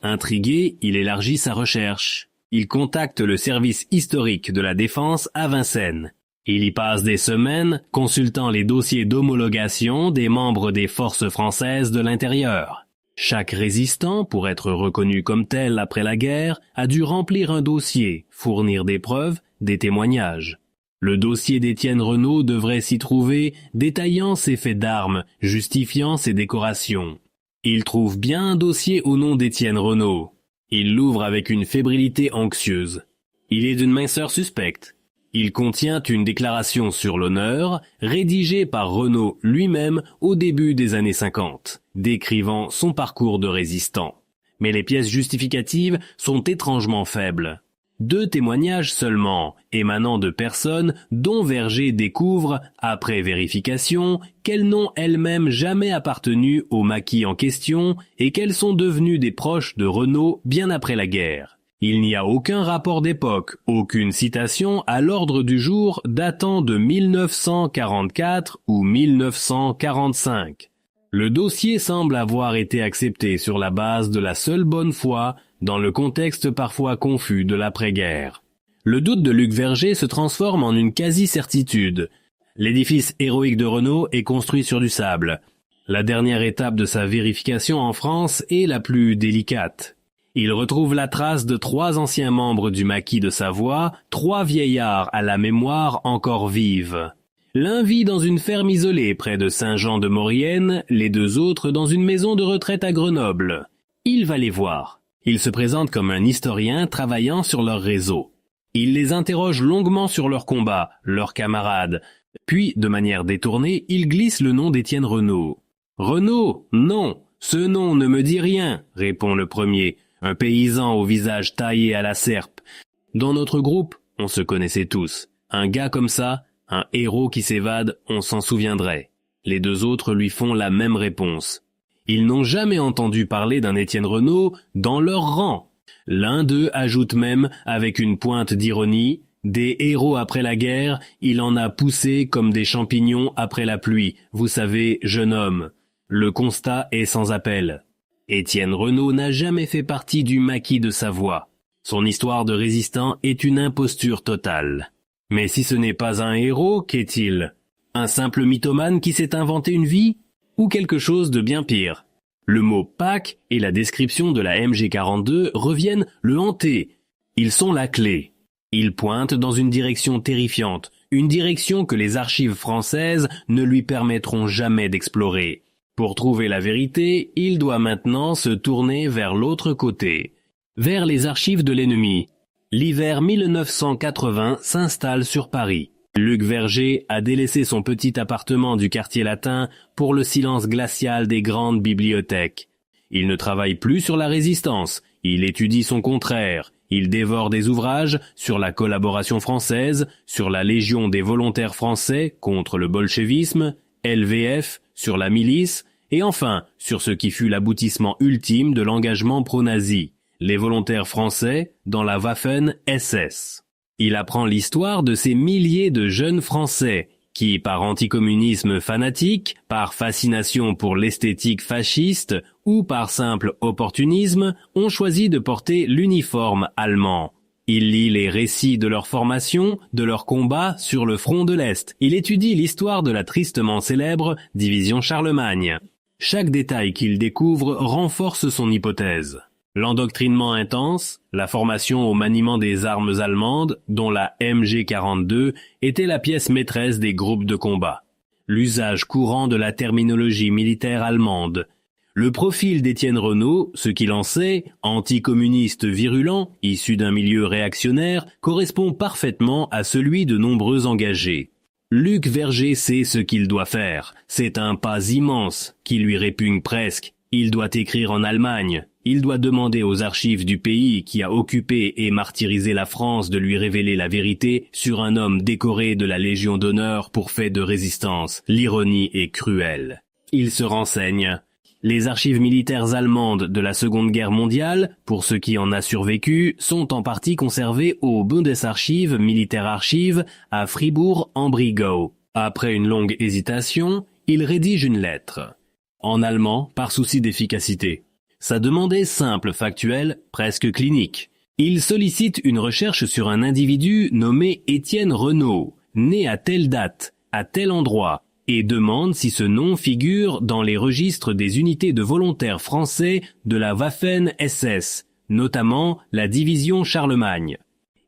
[SPEAKER 1] Intrigué, il élargit sa recherche. Il contacte le service historique de la Défense à Vincennes. Il y passe des semaines consultant les dossiers d'homologation des membres des forces françaises de l'intérieur. Chaque résistant, pour être reconnu comme tel après la guerre, a dû remplir un dossier, fournir des preuves, des témoignages. Le dossier d'Étienne Renaud devrait s'y trouver, détaillant ses faits d'armes, justifiant ses décorations. Il trouve bien un dossier au nom d'Étienne Renaud. Il l'ouvre avec une fébrilité anxieuse. Il est d'une minceur suspecte. Il contient une déclaration sur l'honneur, rédigée par Renaud lui-même au début des années 50, décrivant son parcours de résistant. Mais les pièces justificatives sont étrangement faibles. 2 témoignages seulement, émanant de personnes dont Verger découvre, après vérification, qu'elles n'ont elles-mêmes jamais appartenu au maquis en question et qu'elles sont devenues des proches de Renaud bien après la guerre. Il n'y a aucun rapport d'époque, aucune citation à l'ordre du jour datant de 1944 ou 1945. Le dossier semble avoir été accepté sur la base de la seule bonne foi dans le contexte parfois confus de l'après-guerre. Le doute de Luc Verger se transforme en une quasi-certitude. L'édifice héroïque de Renaud est construit sur du sable. La dernière étape de sa vérification en France est la plus délicate. Il retrouve la trace de 3 anciens membres du maquis de Savoie, 3 vieillards à la mémoire encore vive. L'un vit dans une ferme isolée près de Saint-Jean-de-Maurienne, les 2 autres dans une maison de retraite à Grenoble. Il va les voir. Il se présente comme un historien travaillant sur leur réseau. Il les interroge longuement sur leurs combats, leurs camarades. Puis, de manière détournée, il glisse le nom d'Étienne Renaud. « Renaud, non, ce nom ne me dit rien », répond le premier, un paysan au visage taillé à la serpe. Dans notre groupe, on se connaissait tous. Un gars comme ça, un héros qui s'évade, on s'en souviendrait. Les 2 autres lui font la même réponse. Ils n'ont jamais entendu parler d'un Étienne Renaud dans leur rang. L'un d'eux ajoute même, avec une pointe d'ironie, « Des héros après la guerre, il en a poussé comme des champignons après la pluie, vous savez, jeune homme. » Le constat est sans appel. Étienne Renaud n'a jamais fait partie du maquis de Savoie. Son histoire de résistant est une imposture totale. Mais si ce n'est pas un héros, qu'est-il? Un simple mythomane qui s'est inventé une vie? Ou quelque chose de bien pire? Le mot Pâques et la description de la MG42 reviennent le hanter. Ils sont la clé. Ils pointent dans une direction terrifiante, une direction que les archives françaises ne lui permettront jamais d'explorer. Pour trouver la vérité, il doit maintenant se tourner vers l'autre côté, vers les archives de l'ennemi. L'hiver 1980 s'installe sur Paris. Luc Verger a délaissé son petit appartement du quartier latin pour le silence glacial des grandes bibliothèques. Il ne travaille plus sur la résistance, il étudie son contraire, il dévore des ouvrages sur la collaboration française, sur la Légion des volontaires français contre le bolchevisme, LVF, sur la milice, et enfin sur ce qui fut l'aboutissement ultime de l'engagement pro-nazi, les volontaires français dans la Waffen-SS. Il apprend l'histoire de ces milliers de jeunes Français qui, par anticommunisme fanatique, par fascination pour l'esthétique fasciste ou par simple opportunisme, ont choisi de porter l'uniforme allemand. Il lit les récits de leur formation, de leurs combats sur le front de l'Est. Il étudie l'histoire de la tristement célèbre division Charlemagne. Chaque détail qu'il découvre renforce son hypothèse. L'endoctrinement intense, la formation au maniement des armes allemandes, dont la MG42, était la pièce maîtresse des groupes de combat. L'usage courant de la terminologie militaire allemande. Le profil d'Étienne Renaud, ce qu'il en sait, anticommuniste virulent, issu d'un milieu réactionnaire, correspond parfaitement à celui de nombreux engagés. Luc Verger sait ce qu'il doit faire. C'est un pas immense, qui lui répugne presque. Il doit écrire en Allemagne. Il doit demander aux archives du pays qui a occupé et martyrisé la France de lui révéler la vérité sur un homme décoré de la Légion d'honneur pour fait de résistance. L'ironie est cruelle. Il se renseigne. Les archives militaires allemandes de la Seconde Guerre mondiale, pour ce qui en a survécu, sont en partie conservées au Bundesarchiv Militaire Archive à Fribourg-en-Brisgau. Après une longue hésitation, il rédige une lettre. En allemand, par souci d'efficacité. Sa demande est simple, factuelle, presque clinique. Il sollicite une recherche sur un individu nommé Étienne Renaud, né à telle date, à tel endroit, et demande si ce nom figure dans les registres des unités de volontaires français de la Waffen-SS, notamment la division Charlemagne.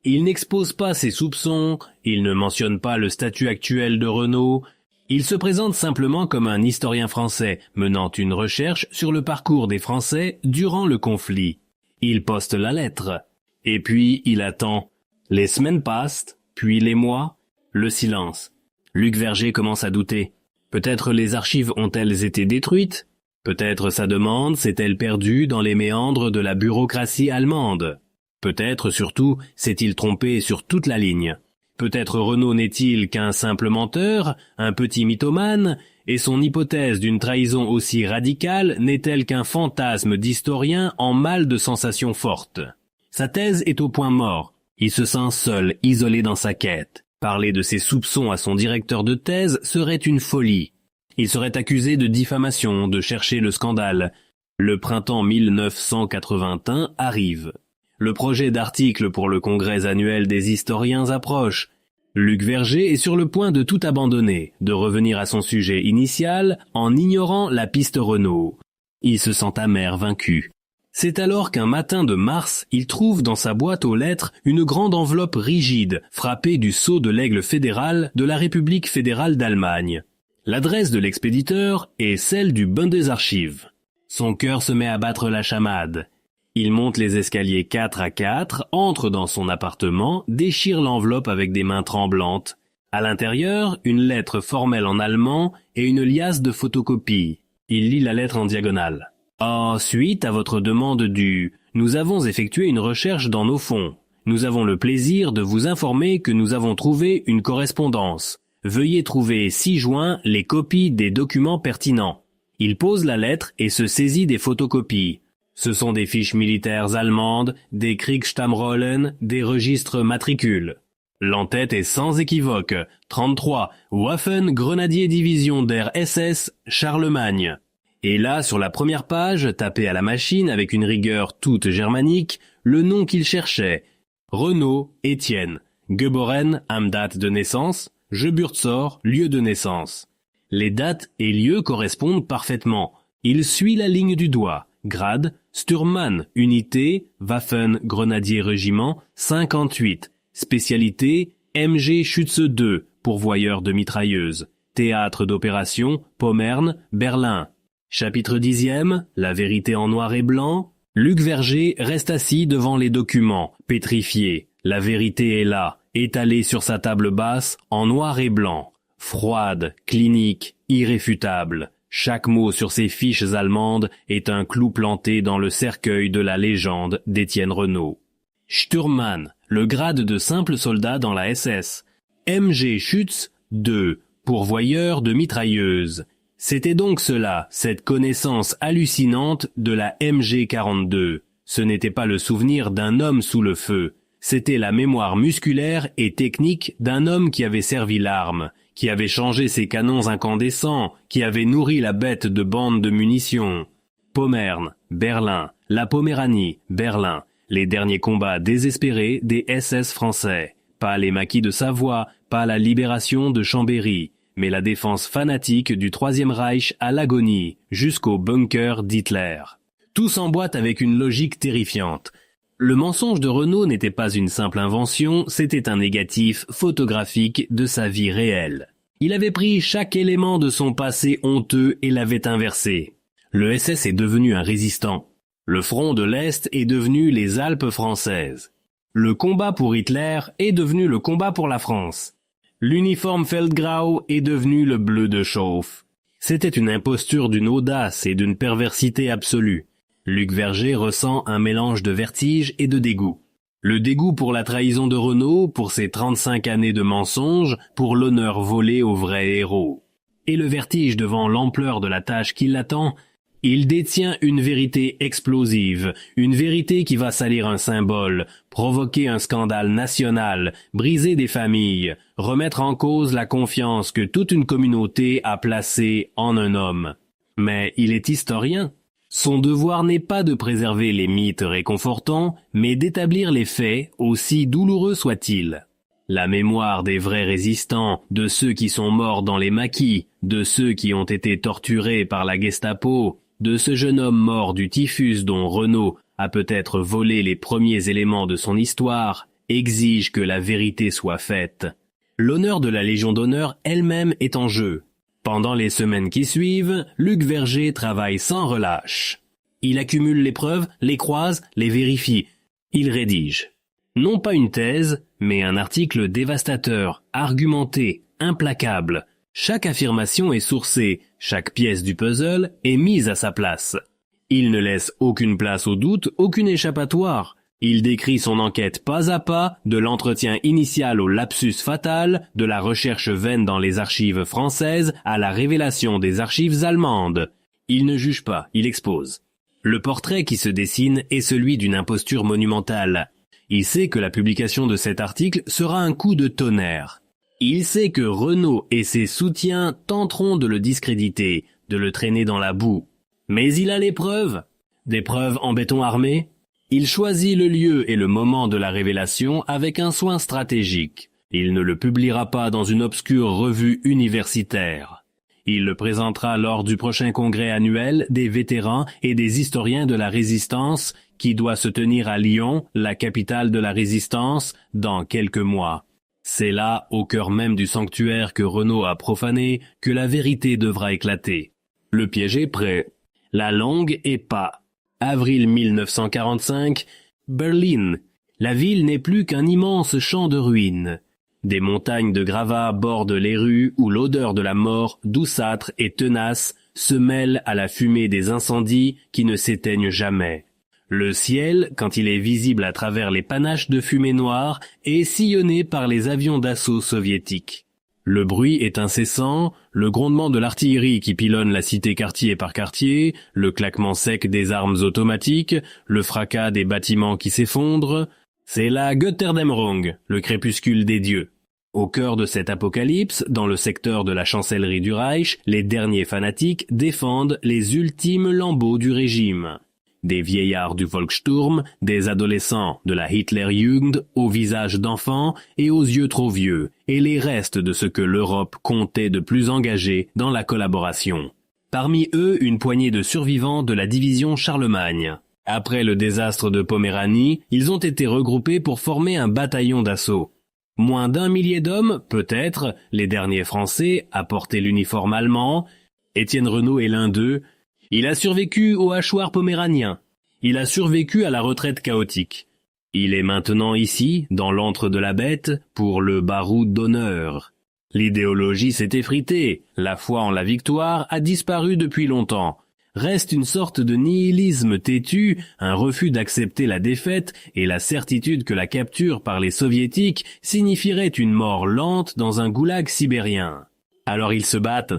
[SPEAKER 1] Il n'expose pas ses soupçons, il ne mentionne pas le statut actuel de Renaud, il se présente simplement comme un historien français menant une recherche sur le parcours des Français durant le conflit. Il poste la lettre, et puis il attend. Les semaines passent, puis les mois, le silence. Luc Verger commence à douter. Peut-être les archives ont-elles été détruites? Peut-être sa demande s'est-elle perdue dans les méandres de la bureaucratie allemande? Peut-être, surtout, s'est-il trompé sur toute la ligne. Peut-être Renaud n'est-il qu'un simple menteur, un petit mythomane, et son hypothèse d'une trahison aussi radicale n'est-elle qu'un fantasme d'historien en mal de sensations fortes. Sa thèse est au point mort. Il se sent seul, isolé dans sa quête. Parler de ses soupçons à son directeur de thèse serait une folie. Il serait accusé de diffamation, de chercher le scandale. Le printemps 1981 arrive. Le projet d'article pour le congrès annuel des historiens approche. Luc Verger est sur le point de tout abandonner, de revenir à son sujet initial en ignorant la piste Renaud. Il se sent amer, vaincu. C'est alors qu'un matin de mars, il trouve dans sa boîte aux lettres une grande enveloppe rigide, frappée du sceau de l'aigle fédéral de la République fédérale d'Allemagne. L'adresse de l'expéditeur est celle du Bundesarchiv. Son cœur se met à battre la chamade. Il monte les escaliers 4 à 4, entre dans son appartement, déchire l'enveloppe avec des mains tremblantes. À l'intérieur, une lettre formelle en allemand et une liasse de photocopies. Il lit la lettre en diagonale. Suite à votre demande nous avons effectué une recherche dans nos fonds. Nous avons le plaisir de vous informer que nous avons trouvé une correspondance. Veuillez trouver 6 juin les copies des documents pertinents. Il pose la lettre et se saisit des photocopies. Ce sont des fiches militaires allemandes, des Kriegsstammrollen, des registres matricules. L'entête est sans équivoque. 33, Waffen Grenadier Division der SS, Charlemagne. Et là, sur la première page, tapé à la machine avec une rigueur toute germanique, le nom qu'il cherchait. Renaud Étienne. Geboren, am date de naissance. Geburtsort, lieu de naissance. Les dates et lieux correspondent parfaitement. Il suit la ligne du doigt. Grade, Sturmmann, unité, Waffen, grenadier régiment, 58. Spécialité, MG Schütze 2, pourvoyeur de mitrailleuses. Théâtre d'opération, Pommern, Berlin. Chapitre 10e, la vérité en noir et blanc. Luc Verger reste assis devant les documents, pétrifié. La vérité est là, étalée sur sa table basse, en noir et blanc. Froide, clinique, irréfutable. Chaque mot sur ces fiches allemandes est un clou planté dans le cercueil de la légende d'Étienne Renaud. Sturmmann, le grade de simple soldat dans la SS. MG Schütz 2, pourvoyeur de mitrailleuses. C'était donc cela, cette connaissance hallucinante de la MG42. Ce n'était pas le souvenir d'un homme sous le feu. C'était la mémoire musculaire et technique d'un homme qui avait servi l'arme, qui avait changé ses canons incandescents, qui avait nourri la bête de bandes de munitions. Pommern, Berlin, la Poméranie, Berlin, les derniers combats désespérés des SS français. Pas les maquis de Savoie, pas la libération de Chambéry, mais la défense fanatique du Troisième Reich à l'agonie, jusqu'au bunker d'Hitler. Tout s'emboîte avec une logique terrifiante. Le mensonge de Renaud n'était pas une simple invention, c'était un négatif photographique de sa vie réelle. Il avait pris chaque élément de son passé honteux et l'avait inversé. Le SS est devenu un résistant. Le front de l'Est est devenu les Alpes françaises. Le combat pour Hitler est devenu le combat pour la France. L'uniforme Feldgrau est devenu le bleu de chauffe. C'était une imposture d'une audace et d'une perversité absolue. Luc Verger ressent un mélange de vertige et de dégoût. Le dégoût pour la trahison de Renaud, pour ses 35 années de mensonges, pour l'honneur volé au vrai héros. Et le vertige devant l'ampleur de la tâche qui l'attend. Il détient une vérité explosive, une vérité qui va salir un symbole, provoquer un scandale national, briser des familles, remettre en cause la confiance que toute une communauté a placée en un homme. Mais il est historien. Son devoir n'est pas de préserver les mythes réconfortants, mais d'établir les faits, aussi douloureux soient-ils. La mémoire des vrais résistants, de ceux qui sont morts dans les maquis, de ceux qui ont été torturés par la Gestapo, de ce jeune homme mort du typhus dont Renaud a peut-être volé les premiers éléments de son histoire, exige que la vérité soit faite. L'honneur de la Légion d'honneur elle-même est en jeu. Pendant les semaines qui suivent, Luc Verger travaille sans relâche. Il accumule les preuves, les croise, les vérifie. Il rédige. Non pas une thèse, mais un article dévastateur, argumenté, implacable. Chaque affirmation est sourcée, chaque pièce du puzzle est mise à sa place. Il ne laisse aucune place au doute, aucune échappatoire. Il décrit son enquête pas à pas, de l'entretien initial au lapsus fatal, de la recherche vaine dans les archives françaises à la révélation des archives allemandes. Il ne juge pas, il expose. Le portrait qui se dessine est celui d'une imposture monumentale. Il sait que la publication de cet article sera un coup de tonnerre. Il sait que Renaud et ses soutiens tenteront de le discréditer, de le traîner dans la boue. Mais il a les preuves. Des preuves en béton armé. Il choisit le lieu et le moment de la révélation avec un soin stratégique. Il ne le publiera pas dans une obscure revue universitaire. Il le présentera lors du prochain congrès annuel des vétérans et des historiens de la Résistance qui doit se tenir à Lyon, la capitale de la Résistance, dans quelques mois. C'est là, au cœur même du sanctuaire que Renaud a profané, que la vérité devra éclater. Le piège est prêt. La longue est pas. Avril 1945, Berlin. La ville n'est plus qu'un immense champ de ruines. Des montagnes de gravats bordent les rues où l'odeur de la mort, douceâtre et tenace, se mêle à la fumée des incendies qui ne s'éteignent jamais. Le ciel, quand il est visible à travers les panaches de fumée noire, est sillonné par les avions d'assaut soviétiques. Le bruit est incessant, le grondement de l'artillerie qui pilonne la cité quartier par quartier, le claquement sec des armes automatiques, le fracas des bâtiments qui s'effondrent. C'est la Götterdämmerung, le crépuscule des dieux. Au cœur de cet apocalypse, dans le secteur de la chancellerie du Reich, les derniers fanatiques défendent les ultimes lambeaux du régime. Des vieillards du Volkssturm, des adolescents de la Hitlerjugend au visage d'enfants et aux yeux trop vieux, et les restes de ce que l'Europe comptait de plus engagé dans la collaboration. Parmi eux, une poignée de survivants de la division Charlemagne. Après le désastre de Poméranie, ils ont été regroupés pour former un bataillon d'assaut. Moins d'1 millier d'hommes, peut-être, les derniers Français à porter l'uniforme allemand. Étienne Renaud est l'un d'eux. Il a survécu au hachoir poméranien. Il a survécu à la retraite chaotique. Il est maintenant ici, dans l'antre de la bête, pour le baroud d'honneur. L'idéologie s'est effritée, la foi en la victoire a disparu depuis longtemps. Reste une sorte de nihilisme têtu, un refus d'accepter la défaite et la certitude que la capture par les soviétiques signifierait une mort lente dans un goulag sibérien. Alors ils se battent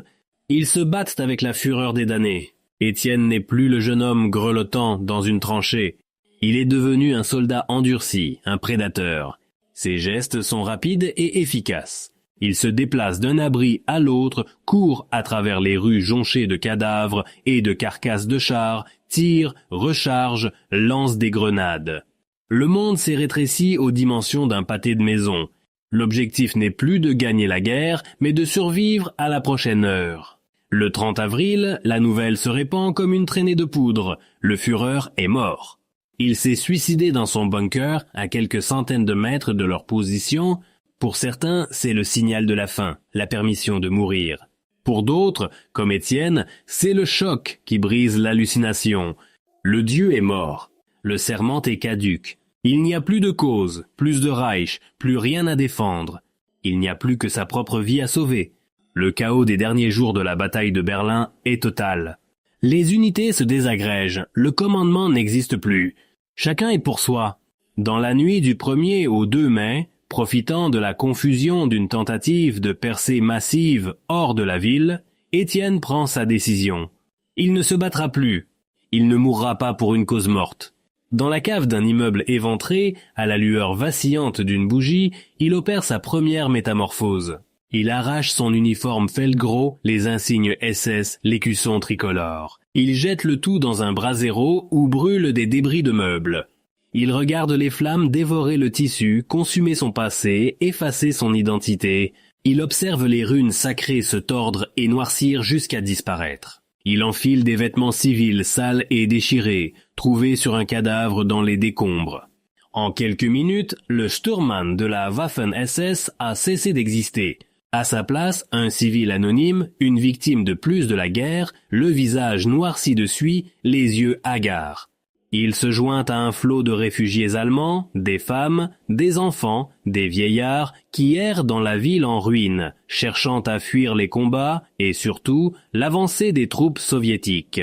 [SPEAKER 1] avec la fureur des damnés. Étienne n'est plus le jeune homme grelottant dans une tranchée. Il est devenu un soldat endurci, un prédateur. Ses gestes sont rapides et efficaces. Il se déplace d'un abri à l'autre, court à travers les rues jonchées de cadavres et de carcasses de chars, tire, recharge, lance des grenades. Le monde s'est rétréci aux dimensions d'un pâté de maison. L'objectif n'est plus de gagner la guerre, mais de survivre à la prochaine heure. Le 30 avril, la nouvelle se répand comme une traînée de poudre. Le Führer est mort. Il s'est suicidé dans son bunker à quelques centaines de mètres de leur position. Pour certains, c'est le signal de la fin, la permission de mourir. Pour d'autres, comme Étienne, c'est le choc qui brise l'hallucination. Le Dieu est mort. Le serment est caduc. Il n'y a plus de cause, plus de Reich, plus rien à défendre. Il n'y a plus que sa propre vie à sauver. Le chaos des derniers jours de la bataille de Berlin est total. Les unités se désagrègent, le commandement n'existe plus. Chacun est pour soi. Dans la nuit du 1er au 2 mai, profitant de la confusion d'une tentative de percée massive hors de la ville, Étienne prend sa décision. Il ne se battra plus. Il ne mourra pas pour une cause morte. Dans la cave d'un immeuble éventré, à la lueur vacillante d'une bougie, il opère sa première métamorphose. Il arrache son uniforme Feldgros, les insignes SS, l'écusson tricolore. Il jette le tout dans un brasero où brûlent des débris de meubles. Il regarde les flammes dévorer le tissu, consumer son passé, effacer son identité. Il observe les runes sacrées se tordre et noircir jusqu'à disparaître. Il enfile des vêtements civils sales et déchirés, trouvés sur un cadavre dans les décombres. En quelques minutes, le Sturmmann de la Waffen-SS a cessé d'exister. À sa place, un civil anonyme, une victime de plus de la guerre, le visage noirci de suie, les yeux hagards. Il se joint à un flot de réfugiés allemands, des femmes, des enfants, des vieillards qui errent dans la ville en ruine, cherchant à fuir les combats et surtout l'avancée des troupes soviétiques.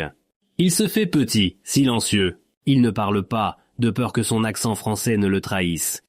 [SPEAKER 1] Il se fait petit, silencieux. Il ne parle pas, de peur que son accent français ne le trahisse.